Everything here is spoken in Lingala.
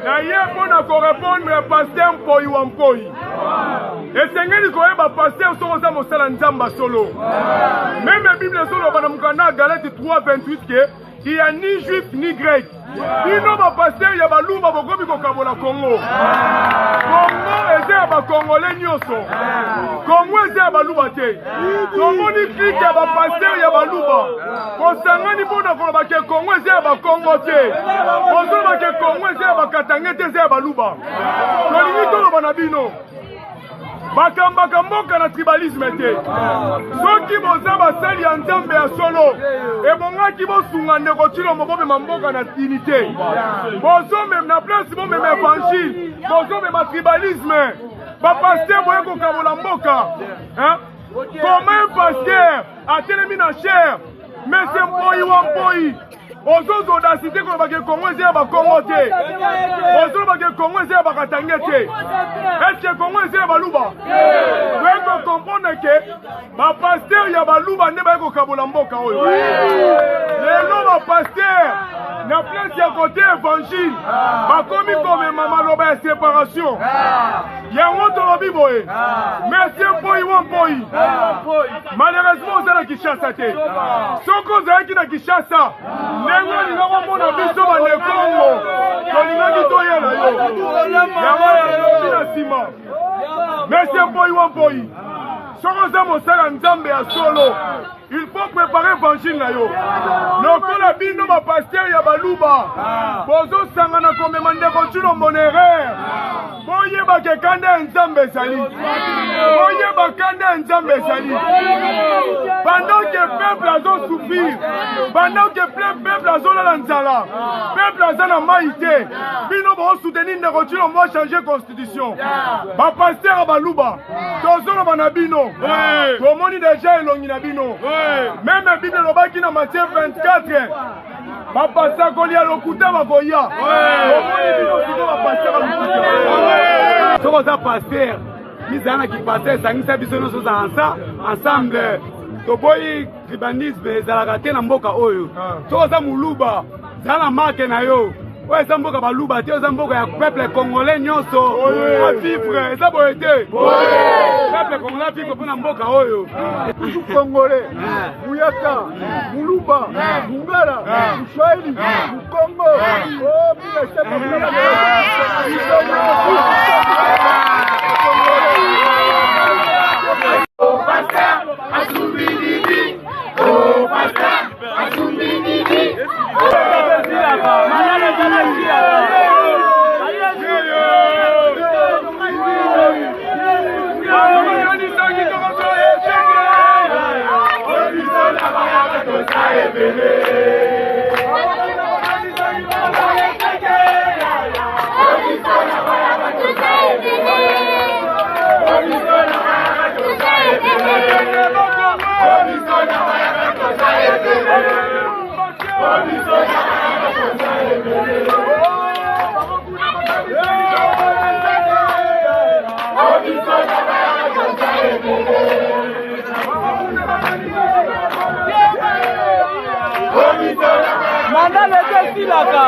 Naye pona ko répondre pasteur Mpoyi wa Mpoyi. Esengeli koyeba pasteur soko za mosala nzamba solo. Même la Bible solo bana mukana Galate 3:28 que il y a ni juif ni grec. Bino ba pasteur ya baluba bokobi ko kabola Congo. Congo eza ba congolais nyoso. Congo eza baluba te. Congo ni clique ya ba pasteur ya baluba. Kosangani bona ko ba ke Congo eza ba Congo te. Bozo ba ke Congo eza ba Katanga te eza baluba. Tolingi tolo bana bino. Bakambaka mboka na tribalisme te. Soki boza basali ya nzambe ya solo ebongaki bosunga ndeko Tshilombo bomema mboka na unité. Bozomema na place bomema évangile. Bozomema tribalisme. Bapaster boye kokabola mboka. Comment un pasteur atelemi na chair mais c'est Mpoyi wa Mpoyi. Ozozo audacité ko ba ke Congo eza ba Congo te. Ozozo ba ke Congo eza ba Katanga te. Est-ce que Congo eza ba Luba? Vous ko comprendre que ba pasteur ya ba Luba ne ba ko kabola mboka oyo. Lelo ba pasteur na place ya côté évangile ba komi comme mama loba ya séparation. Ya ngoto lobi boye. Merci Mpoyi wa Mpoyi. Malheureusement on a Kinshasa te. Soko za ki na Kinshasa. Nengo ni ngwa mona biso ba le Congo. Tolinga kito yela yo. Ya na sima. Merci Mpoyi wa Mpoyi. Soko za mosala nzambe ya solo. Il faut préparer l'évangile na yo. Lokola bino ba pasteur ya baluba. Bozo sangana komema ndeko Tshilombo na erreur. Boye ba ke kanda nzambe sali. Boye ba kanda nzambe sali. Pendant que peuple azo souffrir, pendant que peuple azo la nzala, peuple azo na maïté, bino bo soutenir ndeko Tshilombo changer constitution. Ba pasteur baluba. Tozo na bana bino. Komoni déjà elongi na bino. Même la Bible lobaki na Matthieu 24. Papa Sakolia lokuta bakoya. Soko za pasteur. Bizana ki pasteur sangisa biso no soza ensemble. Toboyi tribalisme ezalaka te na mboka oyo. Soko za muluba. Zala marque na yo. Ouais, ça mboka baluba te za mboka ya peuple congolais nyonso. A vivre, eza boye te. Peuple congolais vivre pona mboka oyo. Congolais, Muyaka, Muluba, Mungala, Mswahili, Mkongo. Oh, bila shaka mnala. Oh, pasteur, asubididi. Oh, pasteur, asubididi. Mandale tesilaka.